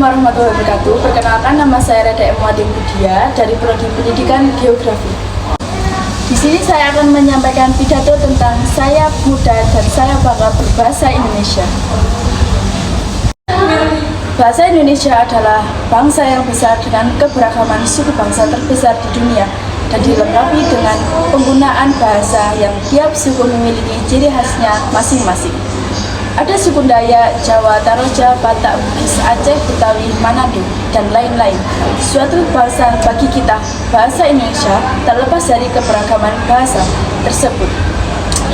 warahmatullahi wabarakatuh. Perkenalkan, nama saya Reda M. Wading Budia dari Prodi Pendidikan Geografi. Di sini saya akan menyampaikan pidato tentang saya muda dan saya bangga berbahasa Indonesia. Bahasa Indonesia adalah bangsa yang besar dengan keberagaman suku bangsa terbesar di dunia dan dilengkapi dengan penggunaan bahasa yang tiap suku memiliki ciri khasnya masing-masing. Ada suku Dayak, Jawa, Taroja, Batak, Bugis, Aceh, Betawi, Manado, dan lain-lain. Suatu bahasa bagi kita, bahasa Indonesia terlepas dari keberagaman bahasa tersebut.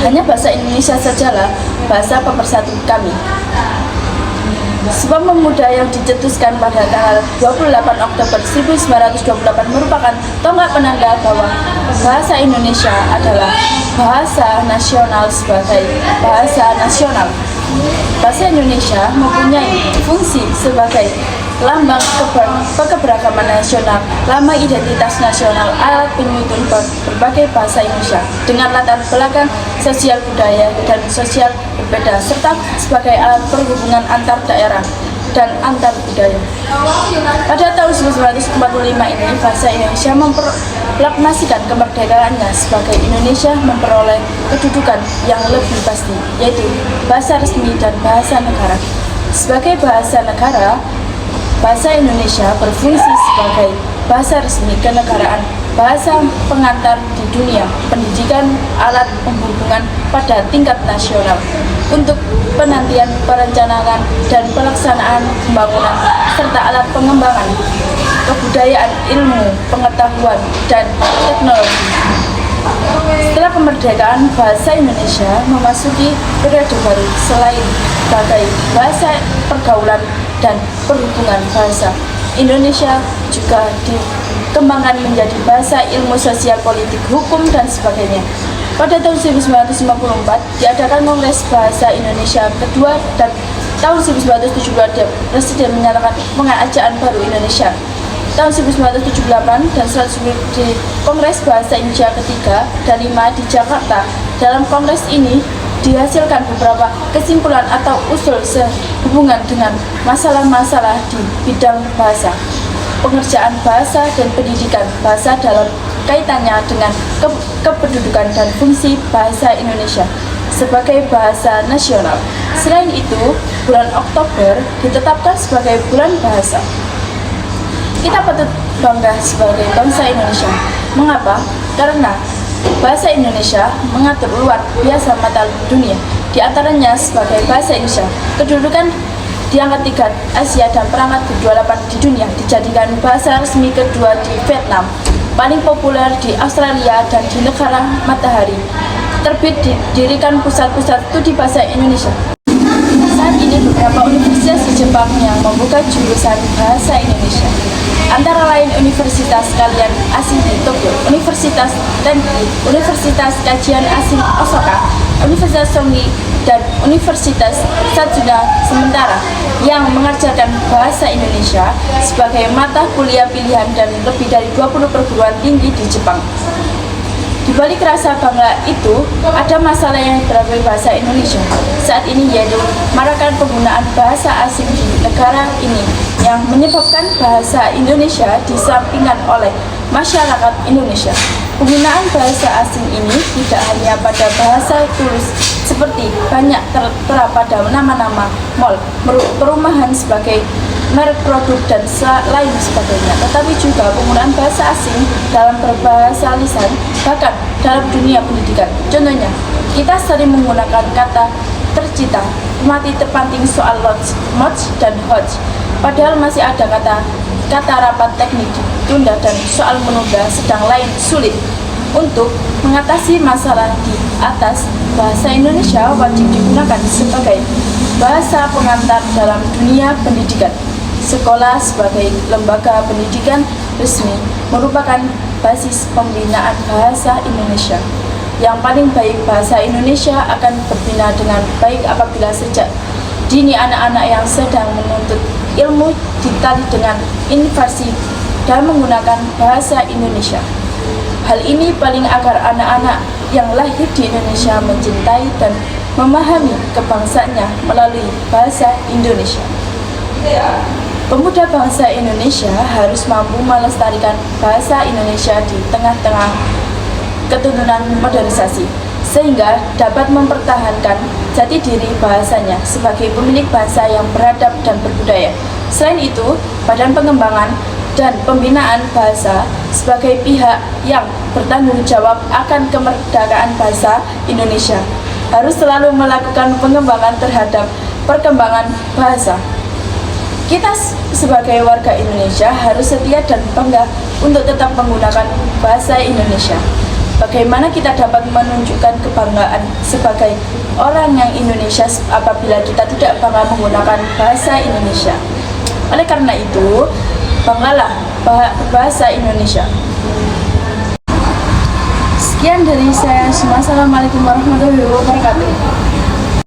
Hanya bahasa Indonesia sajalah bahasa pemersatu kami. Sumpah Pemuda yang dicetuskan pada tanggal 28 Oktober 1928 merupakan tonggak penanda bahwa bahasa Indonesia adalah bahasa nasional sebagai bahasa nasional. Bahasa Indonesia mempunyai fungsi sebagai lambang keberagaman nasional, lambang identitas nasional, alat penyutun berbagai bahasa Indonesia dengan latar belakang sosial budaya dan sosial berbeda, serta sebagai alat perhubungan antar daerah dan antar budaya. Pada tahun 1945 ini, bahasa Indonesia memproklamasikan kemerdekaannya sebagai Indonesia memperoleh kedudukan yang lebih pasti, yaitu bahasa resmi dan bahasa negara. Sebagai bahasa negara, bahasa Indonesia berfungsi sebagai bahasa resmi kenegaraan, bahasa pengantar di dunia pendidikan, alat penghubungan pada tingkat nasional untuk penantian, perencanaan, dan pelaksanaan pembangunan, serta alat pengembangan kebudayaan, ilmu, pengetahuan, dan teknologi. Setelah kemerdekaan, bahasa Indonesia memasuki periode baru selain sebagai bahasa pergaulan dan perhubungan bahasa. Indonesia juga dikembangkan menjadi bahasa ilmu sosial, politik, hukum, dan sebagainya. Pada tahun 1954 diadakan Kongres Bahasa Indonesia kedua dan tahun 1972 Presiden menyatakan pengajaan baru Indonesia. Tahun 1978 dan selanjutnya di Kongres Bahasa Indonesia ketiga dan 5 di Jakarta. Dalam kongres ini dihasilkan beberapa kesimpulan atau usul sehubungan dengan masalah-masalah di bidang bahasa, pengerjaan bahasa, dan pendidikan bahasa dalam kaitannya dengan kependudukan dan fungsi bahasa Indonesia sebagai bahasa nasional. Selain itu, bulan Oktober ditetapkan sebagai bulan bahasa. Kita patut bangga sebagai bangsa Indonesia. Mengapa? Karena bahasa Indonesia mengatur luar biasa mata dunia, di antaranya sebagai bahasa Indonesia. Kedudukan di angka 3 Asia dan perangkat ke-28 di dunia, dijadikan bahasa resmi kedua di Vietnam, paling populer di Australia dan di negara matahari. Terbit didirikan pusat-pusat studi bahasa Indonesia. Saat ini beberapa universitas di Jepang yang membuka jurusan bahasa Indonesia, antara lain Universitas Kalian Asing di Tokyo, Universitas Tenki, Universitas Kajian Asing Osaka, Universitas Songhi, dan Universitas Satsuna sementara yang mengajarkan bahasa Indonesia sebagai mata kuliah pilihan dan lebih dari 20 perguruan tinggi di Jepang. Di balik rasa bangga itu, ada masalah yang dihadapi bahasa Indonesia saat ini, yaitu maraknya penggunaan bahasa asing di negara ini yang menyebabkan bahasa Indonesia disampingkan oleh masyarakat Indonesia. Penggunaan bahasa asing ini tidak hanya pada bahasa tulis seperti banyak tertera pada nama-nama mall, perumahan sebagai merek produk dan lain sebagainya, tetapi juga penggunaan bahasa asing dalam berbahasa lisan, bahkan dalam dunia pendidikan. Contohnya, kita sering menggunakan kata tercita, mati terpanting soal lodge, mods, dan hodge, padahal masih ada kata rapat, teknik ditunda, dan soal menunda, sedang lain sulit. Untuk mengatasi masalah di atas, bahasa Indonesia wajib digunakan sebagai bahasa pengantar dalam dunia pendidikan. Sekolah sebagai lembaga pendidikan resmi merupakan basis pembinaan bahasa Indonesia. Yang paling baik, bahasa Indonesia akan berbina dengan baik apabila sejak dini anak-anak yang sedang menuntut ilmu ditali dengan inovasi dan menggunakan bahasa Indonesia. Hal ini paling agar anak-anak yang lahir di Indonesia mencintai dan memahami kebangsaannya melalui bahasa Indonesia. Pemuda bangsa Indonesia harus mampu melestarikan bahasa Indonesia di tengah-tengah keturunan modernisasi, sehingga dapat mempertahankan jati diri bahasanya sebagai pemilik bahasa yang beradab dan berbudaya. Selain itu, Badan Pengembangan dan Pembinaan Bahasa sebagai pihak yang bertanggung jawab akan kemerdekaan bahasa Indonesia harus selalu melakukan pengembangan terhadap perkembangan bahasa. Kita sebagai warga Indonesia harus setia dan bangga untuk tetap menggunakan bahasa Indonesia. Bagaimana kita dapat menunjukkan kebanggaan sebagai orang yang Indonesia apabila kita tidak bangga menggunakan bahasa Indonesia? Oleh karena itu, banggalah bahasa Indonesia. Sekian dari saya. Assalamualaikum warahmatullahi wabarakatuh.